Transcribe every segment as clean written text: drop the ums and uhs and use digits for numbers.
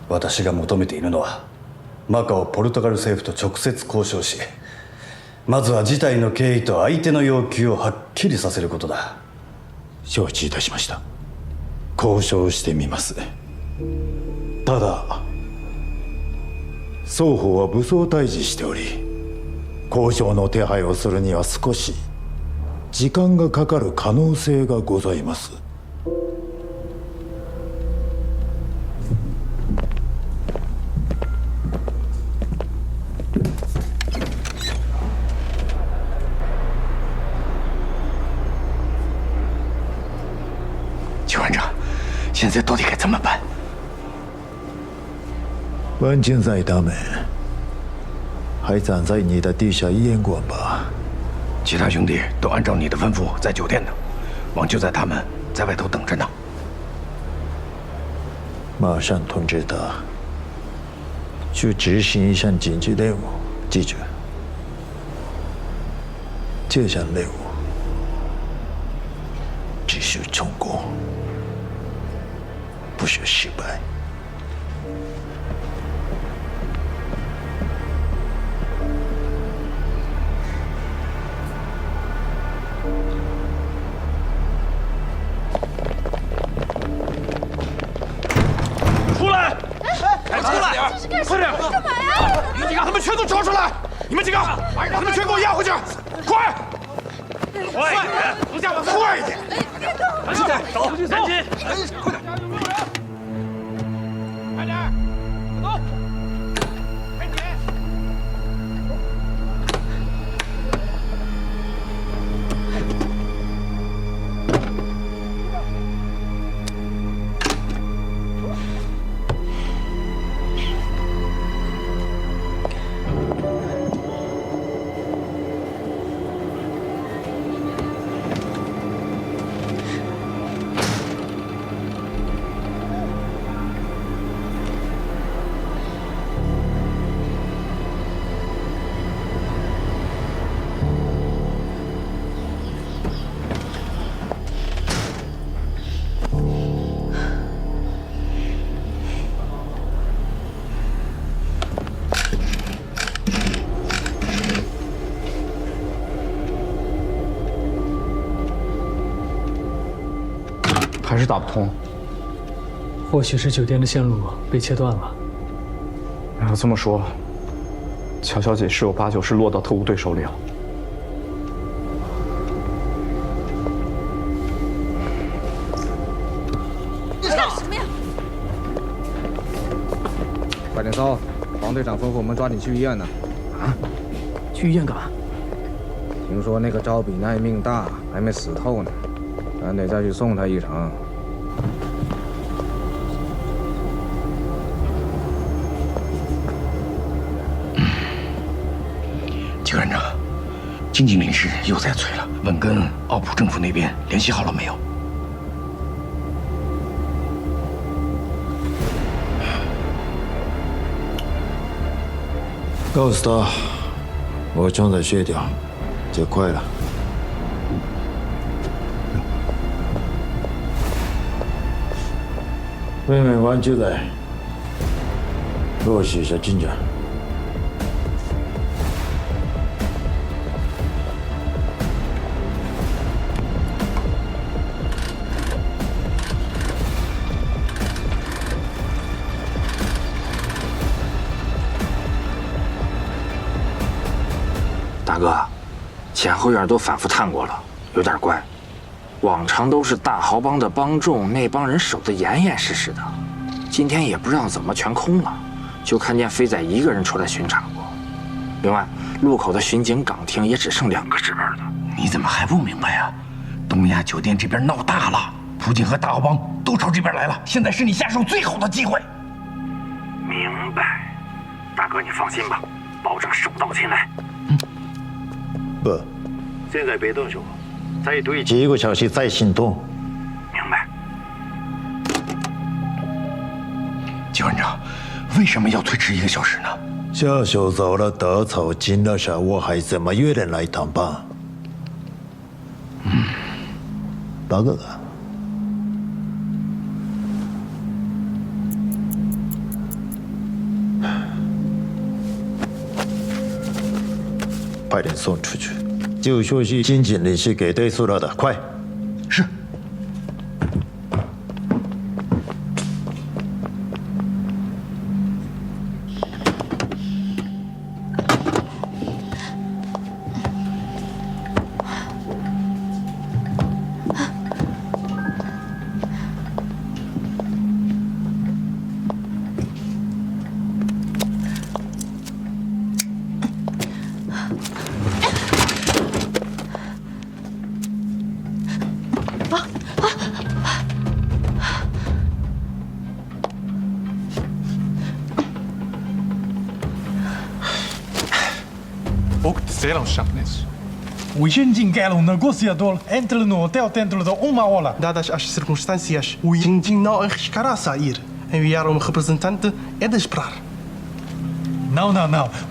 私が求めているのはマカオ・ポルトガル政府と直接交渉し、まずは事態の経緯と相手の要求をはっきりさせることだ。承知いたしました。交渉してみます。ただ双方は武装対峙しており、交渉の手配をするには少し時間がかかる可能性がございます。邱馆长，现在到底该怎么办？万金在他们还站在你的地下医院馆吧？其他兄弟都按照你的吩咐在酒店呢，王就在他们在外头等着呢。马上通知他去执行一项紧急任务，记住，这项任务只需成功，不许失败。出来！快出来！快点！干嘛呀？你们几个，他们全都找出来！你们几个，把他们全给我押回去！快！快一点！不下吧！快一点！现在走，赶紧！快点！快点！走！快点！还是打不通，或许是酒店的线路被切断了。要这么说，乔小姐十有八九是落到特务队手里了。你干什么呀？快点搜！王队长吩咐我们抓紧去医院呢。啊？去医院干嘛？听说那个招比奈命大，还没死透呢，咱得再去送他一程。邱院长，经济领事又在催了，问跟奥普政府那边联系好了没有？告诉他，我正在协调，就快了。问问王就在，落实一下进展。大哥，前后院都反复探过了，有点怪。往常都是大豪帮的帮众，那帮人守得严严实实的，今天也不知道怎么全空了，就看见飞仔一个人出来巡查过。另外，路口的巡警岗亭也只剩2个值班的。你怎么还不明白呀？东亚酒店这边闹大了，朴槿和大豪帮都朝这边来了，现在是你下手最好的机会。明白，大哥你放心吧，保证手到擒来。不，现在别动手，再对几个小时再行动。明白。邱院长，为什么要推迟1个小时呢？下手走了，得草惊了蛇，我还怎么约人来谈判？大哥哥，人送出去。就说是金经理是给对苏了的，快！是。O que disseram, Sharpness? O Jinjin era um negociador entre no hotel dentro de uma hora. Dadas as circunstâncias, o Jinjin não arriscará sair. Enviar um representante é de esperar. Não.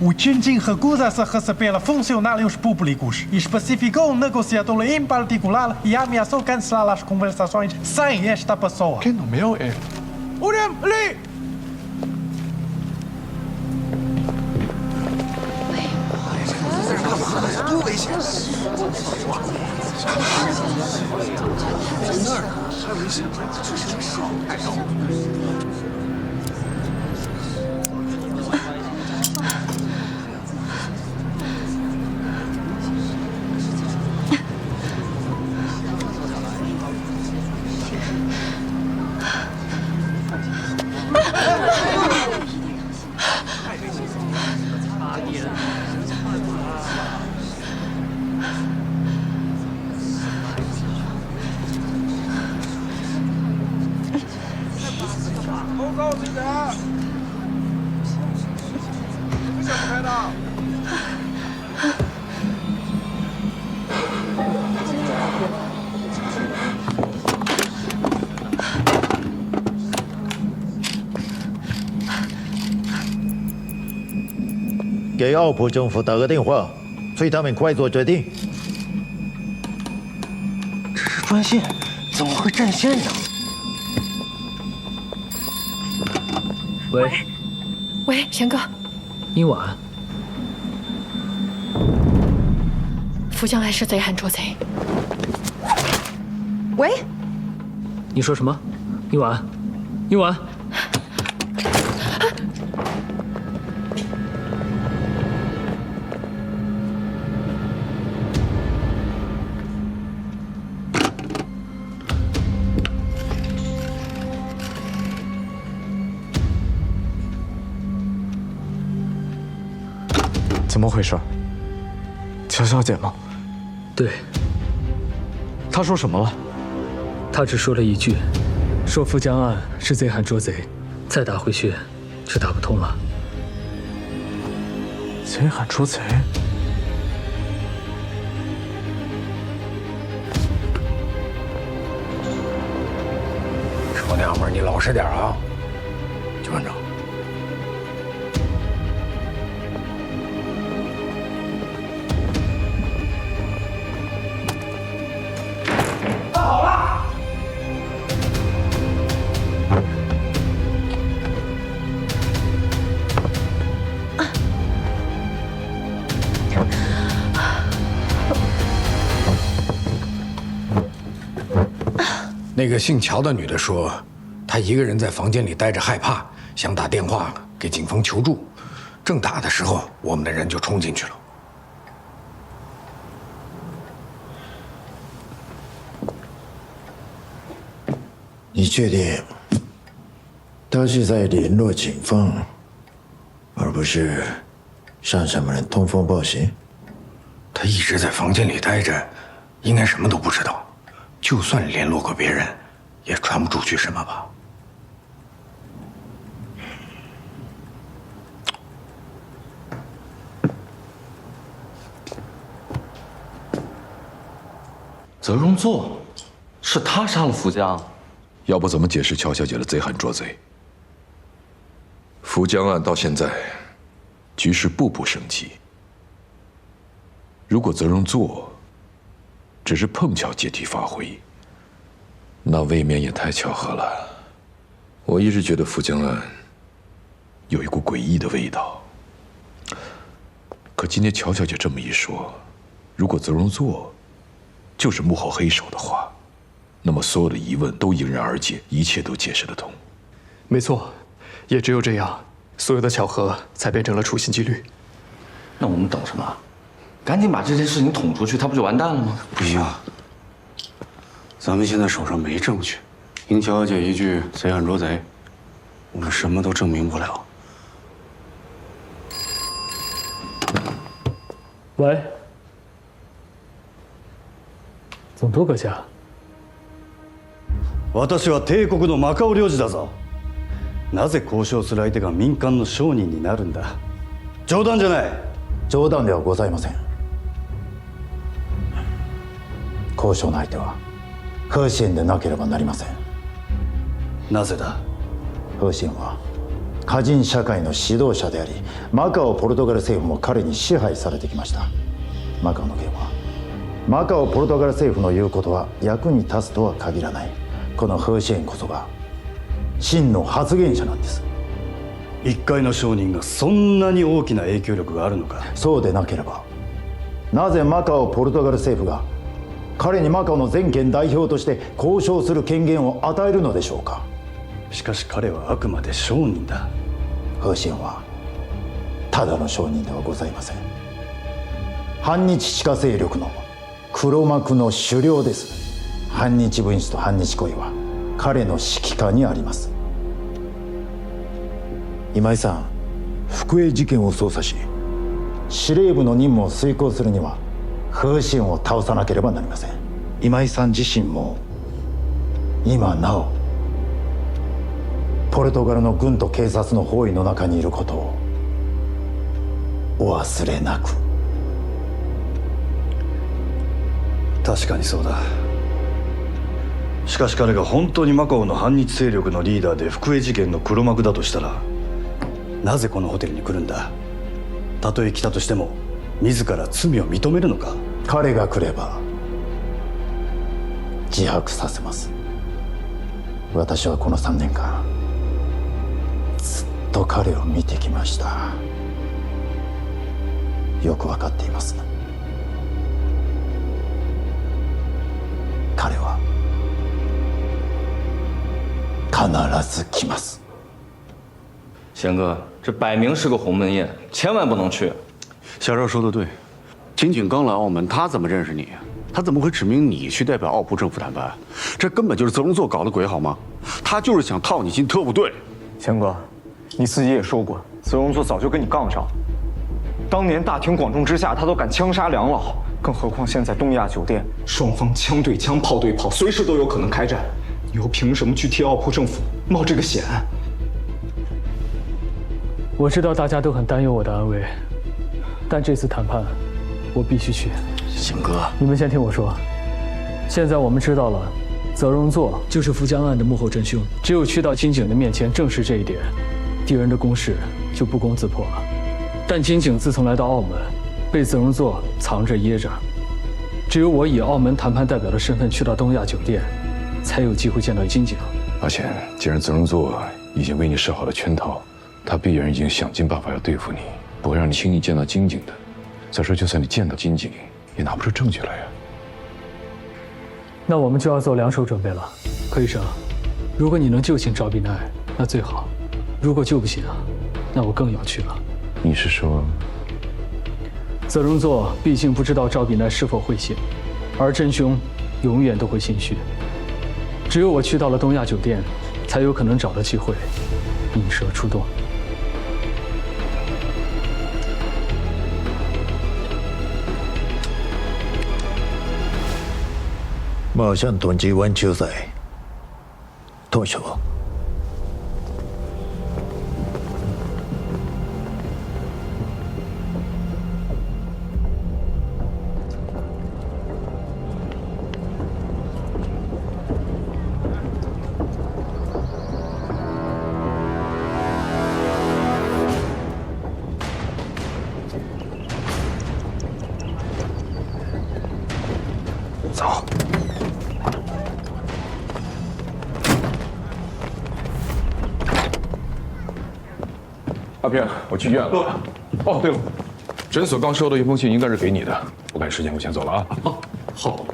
O Jinjin recusa-se a receber funcionários públicos. Especificou um negociador em particular e ameaçou cancelar as conversações sem esta pessoa. Quem nomeou ele? Urem, ali!给奥普政府打个电话，催他们快做决定。这是专线，怎么会占线呢？喂，贤哥，殷晚，福将来是贼喊捉贼。喂，你说什么？殷晚，殷晚。怎么回事？乔小姐吗？对。她说什么了？她只说了一句，说福江案是贼喊捉贼，再打回去就打不通了。贼喊捉贼？臭娘们儿，你老实点啊！邱班长。那个姓乔的女的说，她一个人在房间里待着害怕，想打电话给警方求助。正打的时候，我们的人就冲进去了。你确定他是在联络警方，而不是向什么人通风报信？他一直在房间里待着，应该什么都不知道。就算联络过别人，也传不出去什么吧。泽荣作，是他杀了福江，要不怎么解释乔小姐的贼喊捉贼？福江案到现在，局势步步升级。如果泽荣作只是碰巧借题发挥，那未免也太巧合了。我一直觉得福江案有一股诡异的味道，可今天乔小姐这么一说，如果泽荣作就是幕后黑手的话，那么所有的疑问都迎刃而解，一切都解释得通。没错，也只有这样，所有的巧合才变成了处心积虑。那我们等什么？赶紧把这件事情捅出去，他不就完蛋了吗？不行，咱们现在手上没证据，赢乔小姐一句“贼喊捉贼”，我们什么都证明不了。喂，总督阁下。私は帝国のマカオ領事だぞ。なぜ交渉する相手が民間の商人になるんだ。冗談じゃない。冗談ではございません。交渉の相手はフーシンでなければなりません。なぜだ。フーシンは華人社会の指導者であり、マカオ・ポルトガル政府も彼に支配されてきました。マカオの件はマカオ・ポルトガル政府の言うことは役に立つとは限らない。このフーシンこそが真の発言者なんです。一介の商人がそんなに大きな影響力があるのか。そうでなければなぜマカオ・ポルトガル政府が彼にマカオの全権代表として交渉する権限を与えるのでしょうか。しかし彼はあくまで商人だ。フーシンはただの商人ではございません。反日地下勢力の黒幕の首領です。反日分子と反日行為は彼の指揮下にあります。今井さん、福江事件を捜査し司令部の任務を遂行するにはフーシンを倒さなければなりません。今井さん自身も今なおポルトガルの軍と警察の包囲の中にいることをお忘れなく。確かにそうだ。しかし彼が本当にマカオの反日勢力のリーダーで福江事件の黒幕だとしたら、なぜこのホテルに来るんだ。たとえ来たとしても自ら罪を認めるのか。彼が来れば自白させます。私はこの3年間ずっと彼を見てきました。よく分かっています。彼は必ず来ます。贤哥，这摆明是个鸿门宴，千万不能去。小赵说的对，金井刚来澳门，他怎么认识你？他怎么会指明你去代表澳葡政府谈判？这根本就是泽荣作搞的鬼，好吗？他就是想套你进特务队。贤哥，你自己也说过，泽荣作早就跟你杠上。当年大庭广众之下，他都敢枪杀梁老，更何况现在东亚酒店，双方枪对枪，炮对炮，随时都有可能开战。你又凭什么去替澳葡政府冒这个险？我知道大家都很担忧我的安危，但这次谈判，我必须去。贤哥，你们先听我说。现在我们知道了，泽荣作就是福江案的幕后真凶。只有去到金井的面前证实这一点，敌人的攻势就不攻自破了。但金井自从来到澳门，被泽荣作藏着掖着，只有我以澳门谈判代表的身份去到东亚酒店，才有机会见到金井。而且，既然泽荣作已经为你设好了圈套，他必然已经想尽办法要对付你，不会让你轻易见到金井的。再说，就算你见到金井，也拿不出证据来呀。那我们就要做两手准备了，柯医生。如果你能救醒赵碧奈，那最好；如果救不醒，那我更要去了。你是说，泽荣作毕竟不知道赵碧奈是否会醒，而真凶永远都会心虚。只有我去到了东亚酒店，才有可能找到机会引蛇出洞。马上团结完球赛，动手。走。阿平，我去医院了。哦，对了，诊所刚收到一封信，应该是给你的。我赶时间，我先走了啊。好。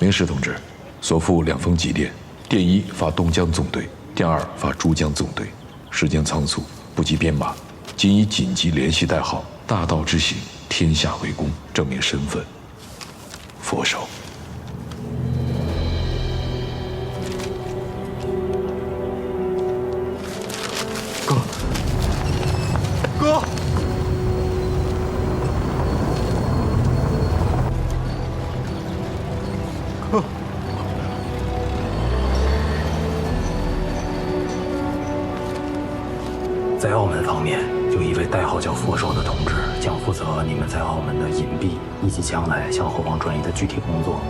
明石同志，所附2封急电，电1发东江纵队，电2发珠江纵队。时间仓促，不及编码，仅以紧急联系代号“大道之行，天下为公”证明身份。佛手。哥，哥。在澳门方面，有一位代号叫佛手的同志，将负责你们在澳门的隐蔽以及将来向后方转移的具体工作。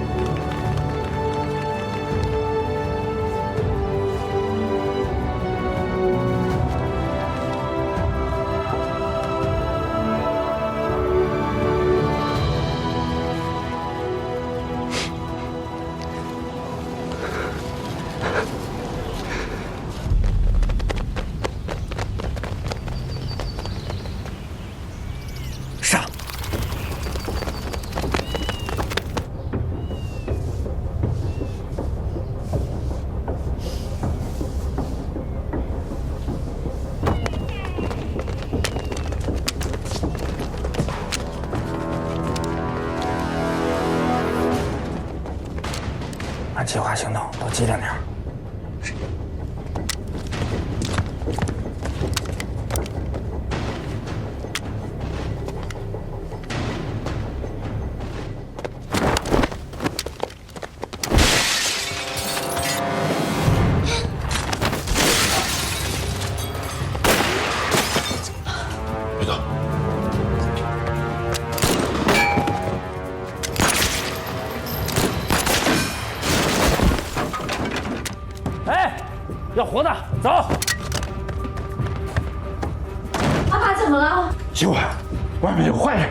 按计划行动，都机灵点。别动。要活的，走！阿爸怎么了？今晚外面有坏人。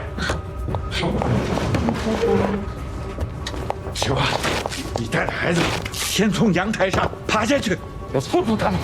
喜欢，你带着孩子先从阳台上爬下去，要突突他们。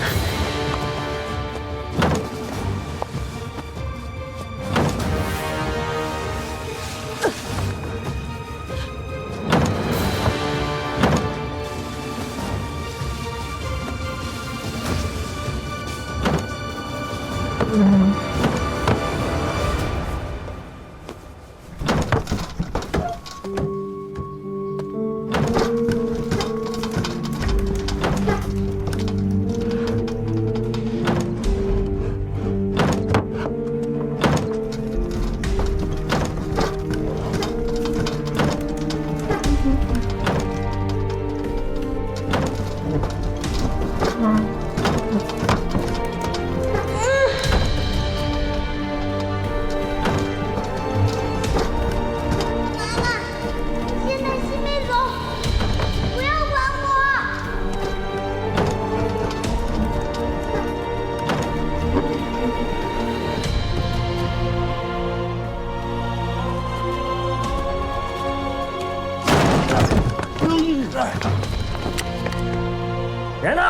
人呢？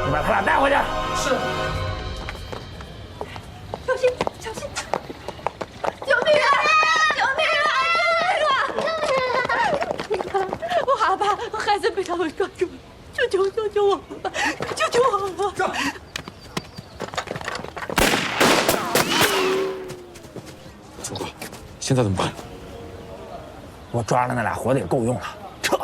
你把他俩带回去。是。小心，小心！救命啊！救命啊！救命啊！我阿爸，孩子被他们抓住了，救我吧！救我吧！主管，现在怎么办？我抓了那俩活的也够用了，撤。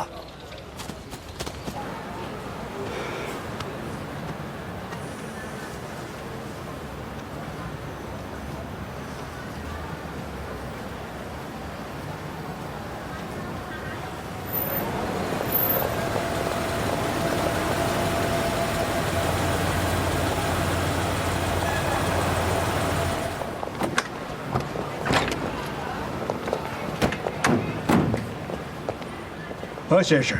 何先生，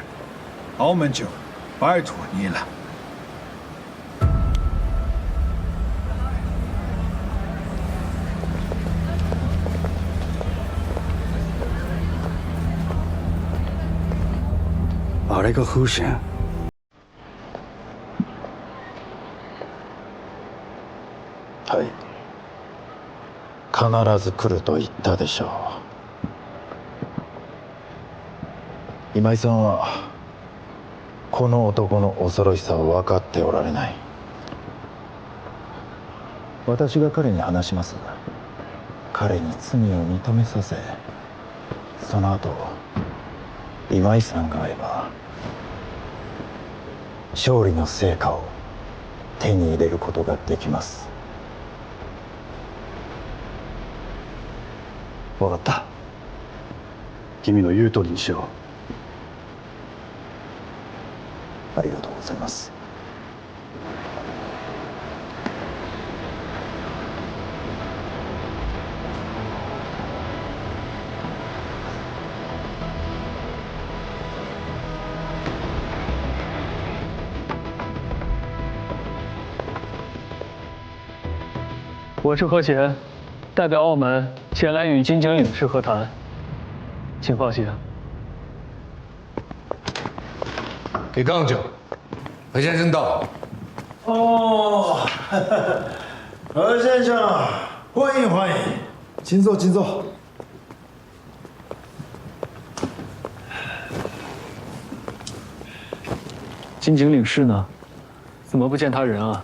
澳门就拜托你了。あれ来个風險。はい。必ず来ると言ったでしょう。今井さんはこの男の恐ろしさを分かっておられない。私が彼に話します。彼に罪を認めさせ、その後今井さんが会えば勝利の成果を手に入れることができます。分かった。君の言う通りにしよう。ありがとうございます。我是何贤，代表澳门前来与金井影视和谈，请放心。给杠酒，何先生到。哦，何先生，欢迎欢迎，请坐请坐。金井领事呢？怎么不见他人啊？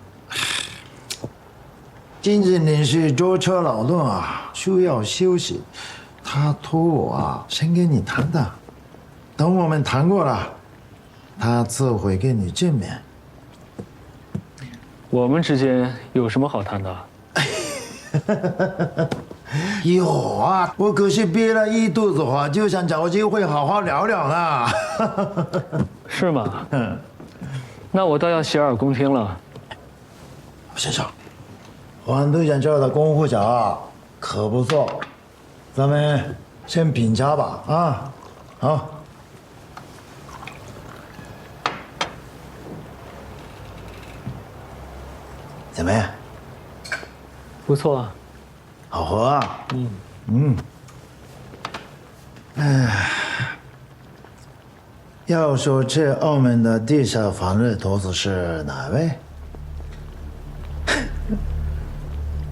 金井领事舟车劳顿啊，需要休息。他托我啊，先跟你谈谈。等我们谈过了，他自会跟你见面。我们之间有什么好谈的？有啊，我可是憋了一肚子话，就想找机会好好聊聊呢。是吗？嗯。那我倒要洗耳恭听了。先生，黄队长这儿的功夫脚可不错，咱们先品茶吧啊！好。怎么样？不错啊。好喝啊。要说这澳门的地下防日头子是哪位？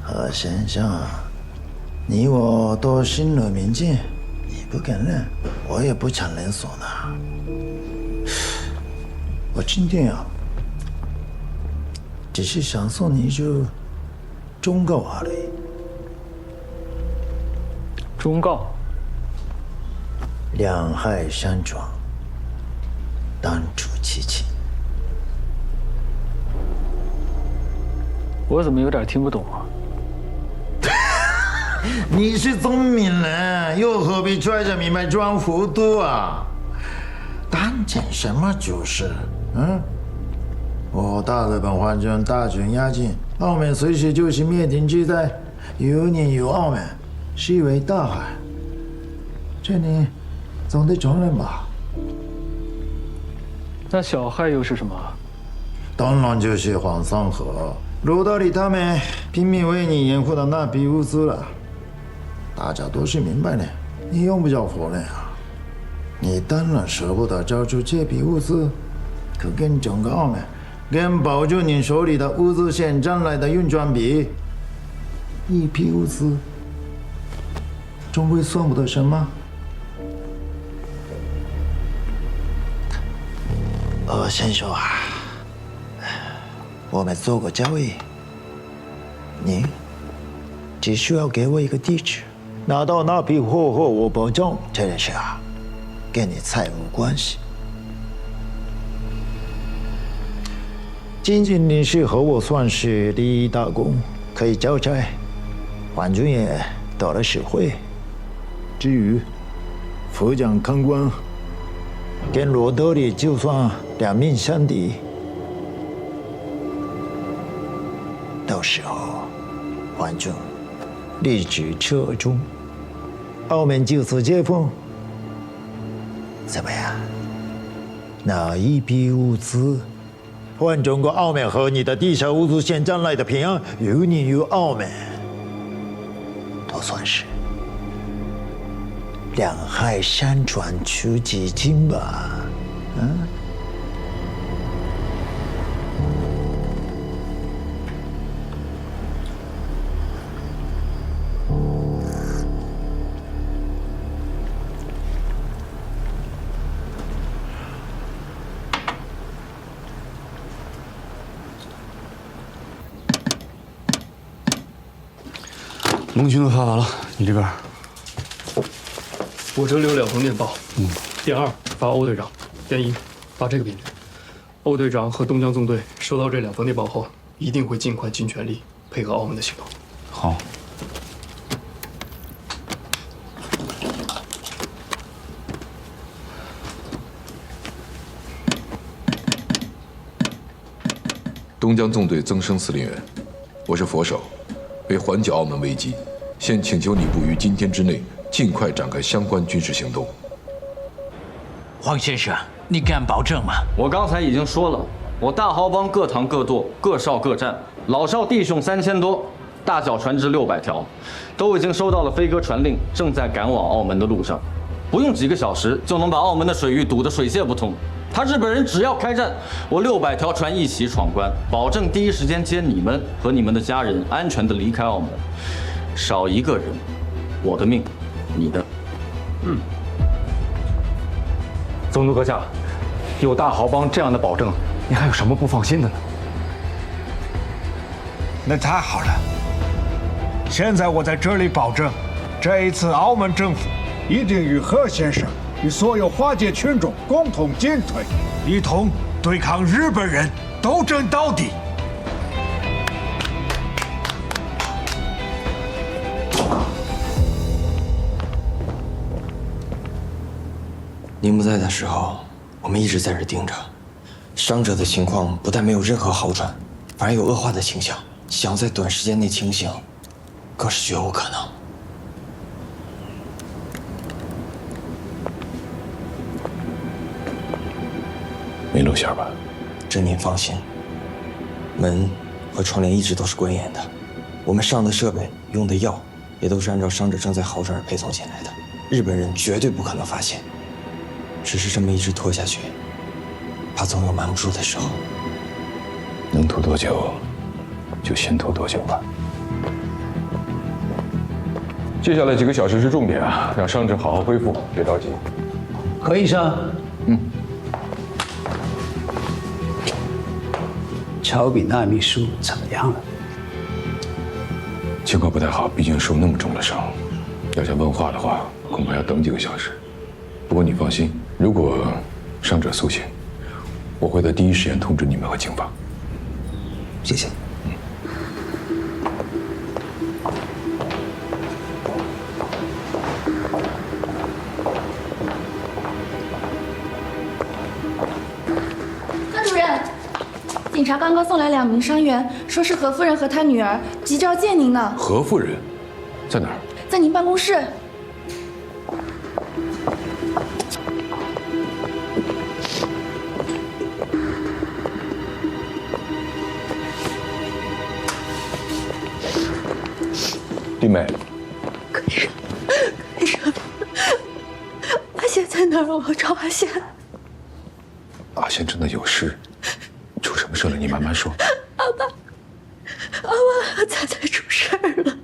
何先生，你我都深入民间，你不肯认，我也不强人所难。我今天啊，只是想送你一句忠告而已。忠告？两害相撞，当除其轻。我怎么有点听不懂啊？你是聪明人，又何必揣着明白装糊涂啊？当件什么主事？我大日本皇军大军压境，澳门随时就是灭顶之灾，有你有澳门，是一为大海，这你总得承认吧？那小害又是什么？当然就是黄山河，罗道里他们拼命为你掩护的那笔物资了。大家都是明白的，你用不着否认啊。你当然舍不得交出这笔物资，可跟整个澳门，跟保住你手里的物资线将来的运转比，一批物资终归算不得什么。先生啊，我们做过交易，你只需要给我一个地址。拿到那批货后，我保证这件事啊，跟你再无关系。金井领事和我算是立一大功，可以交差，皇军也得了实惠。至于副将康官，跟罗德里就算两命相抵，到时候皇军立即撤中，澳门就此解封，怎么样？那一笔物资换整个澳门和你的地下物资线将来的平安，有你有澳门，都算是两害相传除其轻吧？盟军都发完了，你这边？我这里有2封电报。电2发欧队长，电1发这个兵员。欧队长和东江纵队收到这2封电报后，一定会尽快尽全力配合澳门的行动。好。东江纵队增生司令员，我是佛手，为缓解澳门危机，现请求你部于今天之内尽快展开相关军事行动。黄先生，你敢保证吗？我刚才已经说了，我大豪帮各堂各舵，各哨各站，老少弟兄3000多，大小船只600条，都已经收到了飞鸽传令，正在赶往澳门的路上，不用几个小时就能把澳门的水域堵得水泄不通。他日本人只要开战，我600条船一起闯关，保证第一时间接你们和你们的家人安全地离开澳门。少一个人，我的命，你的。宗督阁下，有大豪帮这样的保证，你还有什么不放心的呢？那太好了！现在我在这里保证，这一次澳门政府一定与贺先生与所有华界群众共同进退，一同对抗日本人，斗争到底。您不在的时候，我们一直在这盯着。伤者的情况不但没有任何好转，反而有恶化的倾向。想在短时间内清醒，更是绝无可能。没露馅吧？这您放心，门和窗帘一直都是关严的。我们上的设备、用的药，也都是按照伤者正在好转而配送进来的。日本人绝对不可能发现。只是这么一直拖下去，怕总有瞒不住的时候。能拖多久，就先拖多久吧。接下来几个小时是重点啊，让伤者好好恢复，别着急。何医生，乔比那秘书怎么样了？情况不太好，毕竟受那么重的伤，要想问话的话，恐怕要等几个小时。不过你放心，如果伤者苏醒，我会在第一时间通知你们和警方。谢谢。段主任，警察刚刚送来2名伤员，说是何夫人和她女儿急着要见您呢。何夫人在哪儿？在您办公室。弟妹，医生，阿贤在哪儿？我找阿贤。阿贤真的有事，出什么事了？你慢慢说。阿爸才出事儿了。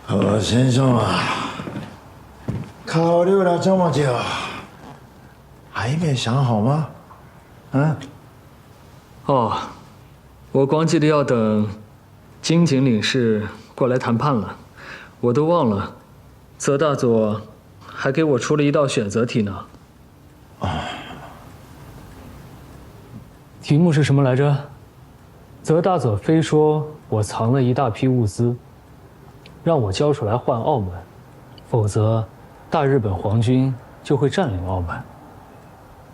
何先生啊，考虑了这么久，还没想好吗？哦，我光记得要等金井领事过来谈判了，我都忘了，泽大佐还给我出了一道选择题呢。题目是什么来着？泽大佐非说我藏了一大批物资，让我交出来换澳门，否则大日本皇军就会占领澳门。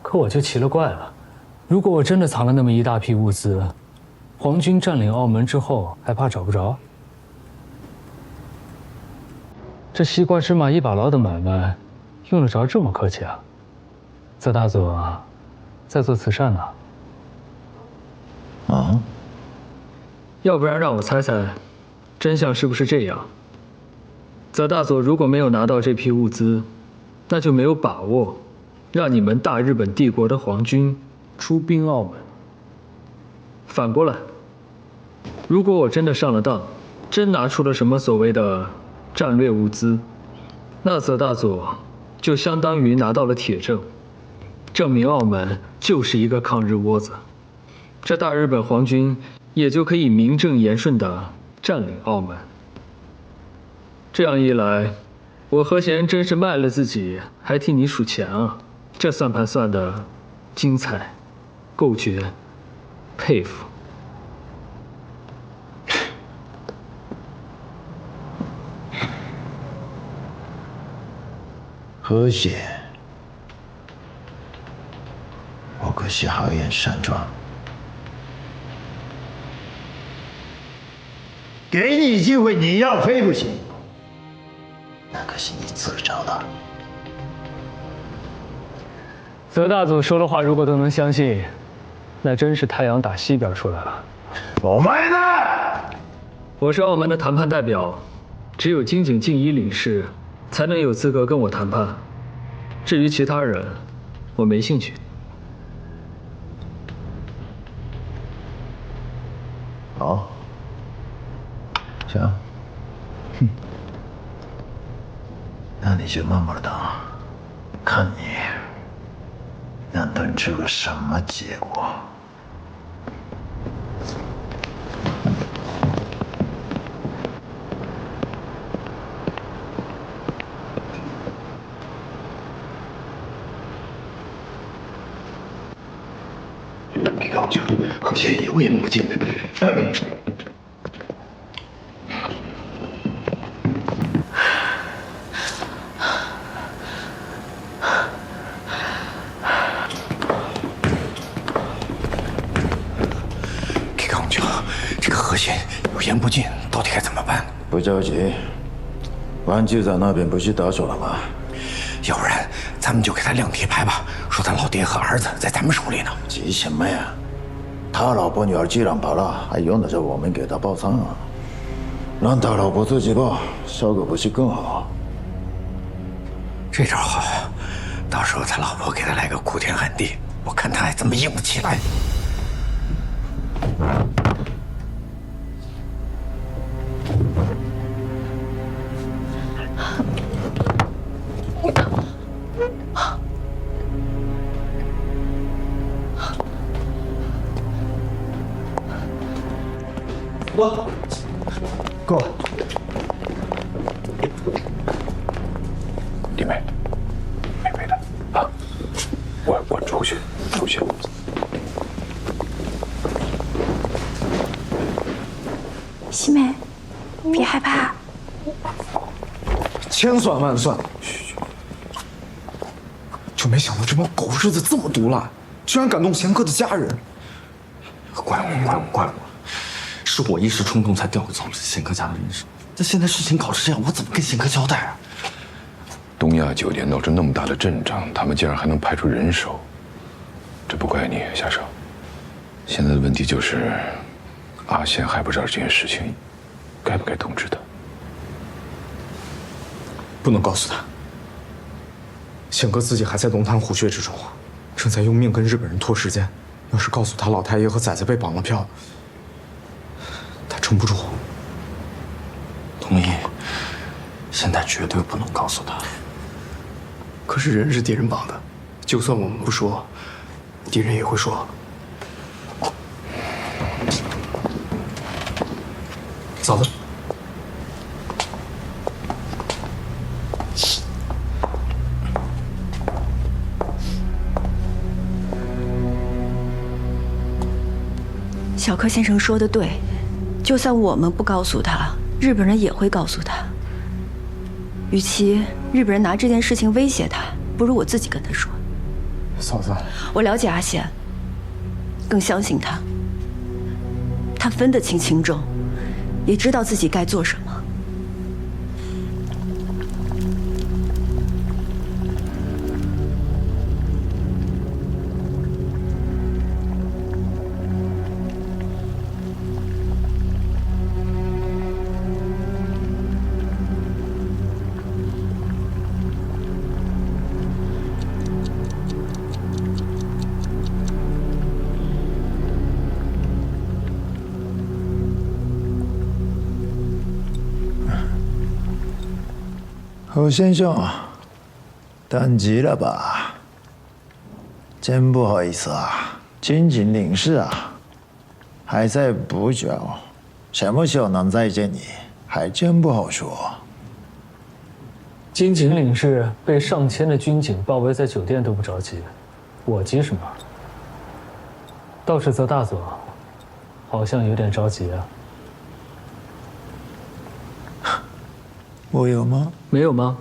可我就奇了怪了，如果我真的藏了那么一大批物资，皇军占领澳门之后还怕找不着？这西瓜芝麻一把捞的买卖，用得着这么客气啊？泽大佐在做慈善呢。要不然让我猜猜，真相是不是这样？泽大佐如果没有拿到这批物资，那就没有把握让你们大日本帝国的皇军出兵澳门。反过来，如果我真的上了当，真拿出了什么所谓的战略物资，那泽大佐就相当于拿到了铁证，证明澳门就是一个抗日窝子，这大日本皇军也就可以名正言顺地占领澳门。这样一来，我和贤真是卖了自己，还替你数钱啊！这算盘算得精彩、够绝、佩服。和谐，我可是好言善状，给你机会，你要飞不行，那可是你自找的。泽大佐说的话，如果都能相信，那真是太阳打西边出来了。我们呢？我是澳门的谈判代表，只有金井静一领事才能有资格跟我谈判。至于其他人，我没兴趣。好，行，哼，那你就慢慢等，看你能等出个什么结果。给高就和谐一言不尽。给高就这个和谐有言不尽，到底该怎么办？不着急，王局长那边不是打手了吗？要不然咱们就给他亮铁牌吧，说他老爹和儿子在咱们手里呢。急什么呀？他老婆女儿既然跑了，还用得着我们给他报丧啊？让他老婆自己报，效果不是更好？这招好，到时候他老婆给他来个哭天喊地，我看他还怎么硬不起来。过来。弟妹，没的啊，我出去。西美，别害怕。千算万算，就没想到这帮狗日子这么毒辣，居然敢动贤哥的家人。怪我，是我一时冲动才调走了贤哥家的人手。这现在事情搞成这样，我怎么跟贤哥交代啊？东亚酒店闹出那么大的阵仗，他们竟然还能派出人手，这不怪你，夏少。现在的问题就是，阿贤还不知道这件事情，该不该通知他？不能告诉他。贤哥自己还在龙潭虎穴之中，正在用命跟日本人拖时间。要是告诉他老太爷和崽子被绑了票，他撑不住。同意，现在绝对不能告诉他。可是人是敌人绑的，就算我们不说，敌人也会说。嫂子，小柯先生说的对，就算我们不告诉他，日本人也会告诉他。与其日本人拿这件事情威胁他，不如我自己跟他说。嫂子，我了解阿贤，更相信他。他分得清轻重，也知道自己该做什么。侯先生，等急了吧？真不好意思啊，金井领事啊，还在补救，什么时候能再见你，还真不好说。金井领事被上千的军警包围在酒店都不着急，我急什么？倒是泽大佐，好像有点着急啊。我有吗？没有吗？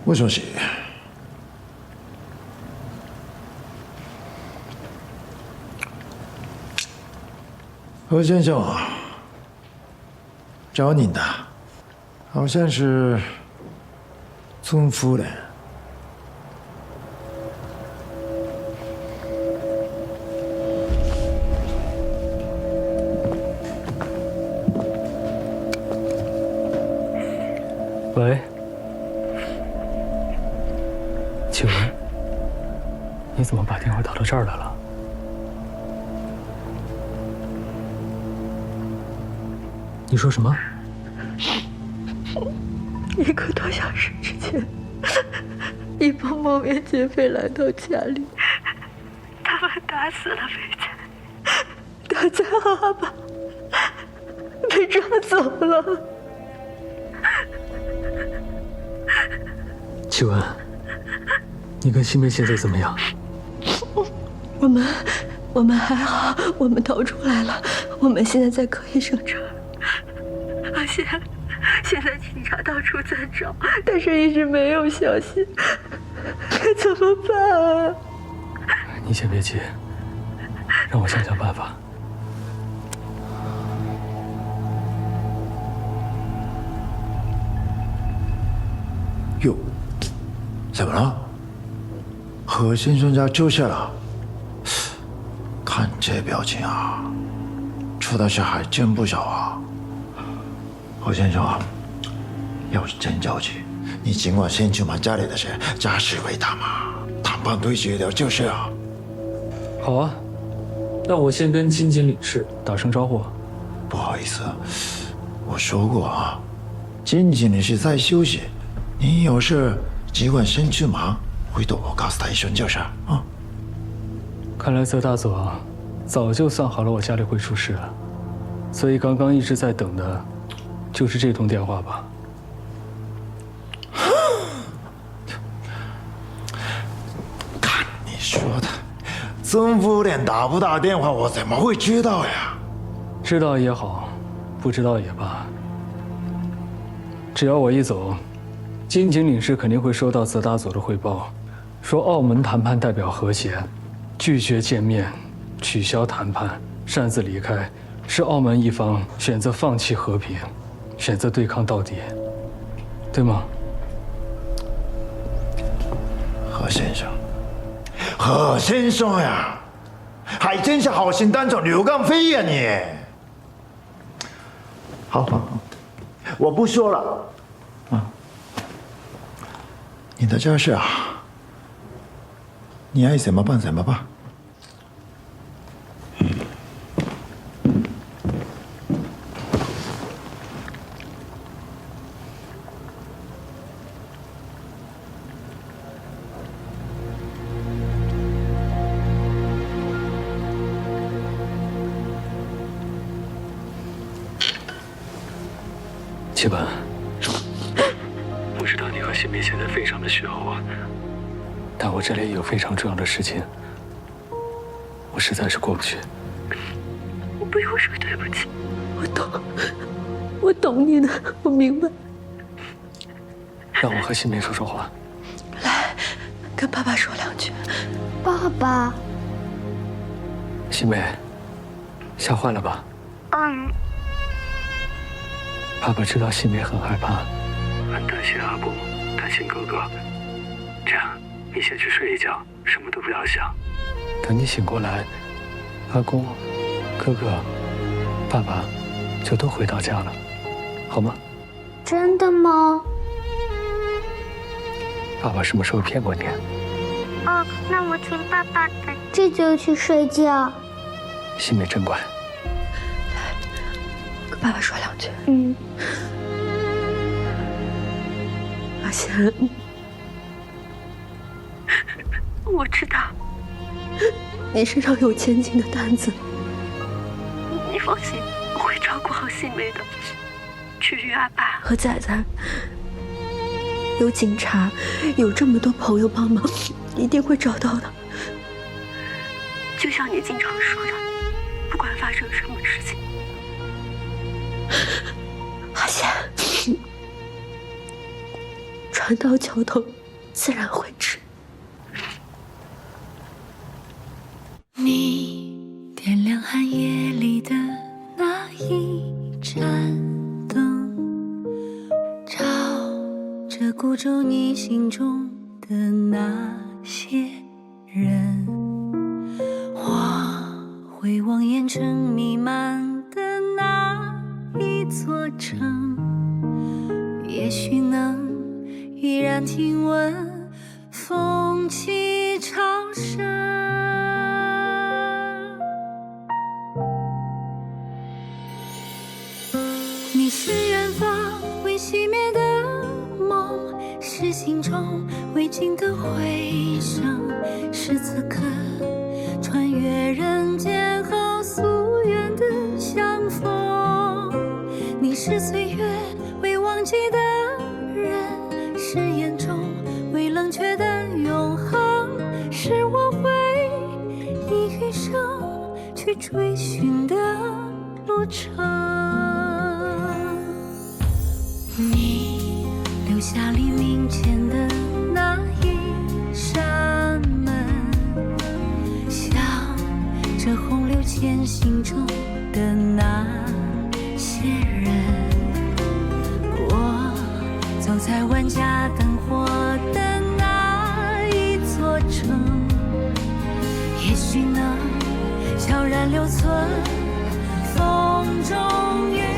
もしもし。何先生啊，找您的，好像是尊夫人。喂，启文，你怎么把电话打到这儿来了？你说什么？1个多小时之前，一帮蒙面劫匪来到家里，他们打死了肥仔，打在阿爸被抓走了。启文，你跟新梅现在怎么样？我们还好，我们逃出来了，我们现在在柯医生这儿。而且现在警察到处在找，但是一直没有消息，该怎么办啊？你先别急，让我想想办法。哟，怎么了？何先生家救下了？看这表情啊，出的事还真不少啊。何先生啊，要是真着急，你尽管先去忙家里的事，家事为大嘛，谈判对决了就是啊。好啊，那我先跟金井领事打声招呼。不好意思，我说过啊，金井领事在休息，你有事尽管先去忙，回头我告诉他一声就是啊。看来泽大佐早就算好了我家里会出事，所以刚刚一直在等的，就是这通电话吧。看你说的，曾夫人打不打电话，我怎么会知道呀？知道也好，不知道也罢，只要我一走，金井领事肯定会收到泽大佐的汇报，说澳门谈判代表和谐，拒绝见面，取消谈判，擅自离开，是澳门一方选择放弃和平，选择对抗到底，对吗？何先生，何先生呀，还真是好心当成刘刚飞呀你！好，我不说了啊。你的家事啊，你爱怎么办怎么办。启文，我知道你和新梅现在非常的需要我，但我这里有非常重要的事情，我实在是过不去。你不用说对不起，我懂你的，我明白。让我和新梅说说话。来，跟爸爸说2句。爸爸。新梅，吓坏了吧？爸爸知道新梅很害怕，很担心阿布，担心哥哥。这样，你先去睡一觉，什么都不要想。等你醒过来，阿公、哥哥、爸爸就都回到家了，好吗？真的吗？爸爸什么时候骗过你？哦，那我听爸爸的，这就去睡觉。心美真乖。跟爸爸说2句。阿贤，我知道你身上有千斤的担子，你放心，我会照顾好心梅的。至于阿爸和仔仔，有警察，有这么多朋友帮忙，一定会找到的。就像你经常说的，不管发生什么事情，阿贤，船到桥头自然会直。你点亮寒夜里的那一盏灯，照着孤舟你心中的那些人。我回望烟尘弥漫的那一座城，也许能依然听闻风起潮生。你是远方未熄灭的梦，是心中未尽的回声，是此刻穿越人间后夙愿的相逢。你是岁月未忘记的人，是眼中未冷却的永恒，是我会以余生去追寻的路程。你留下黎明前的那一扇门，向着洪流前行中的那些人。我走在万家灯火的那一座城，也许能悄然留存风中月。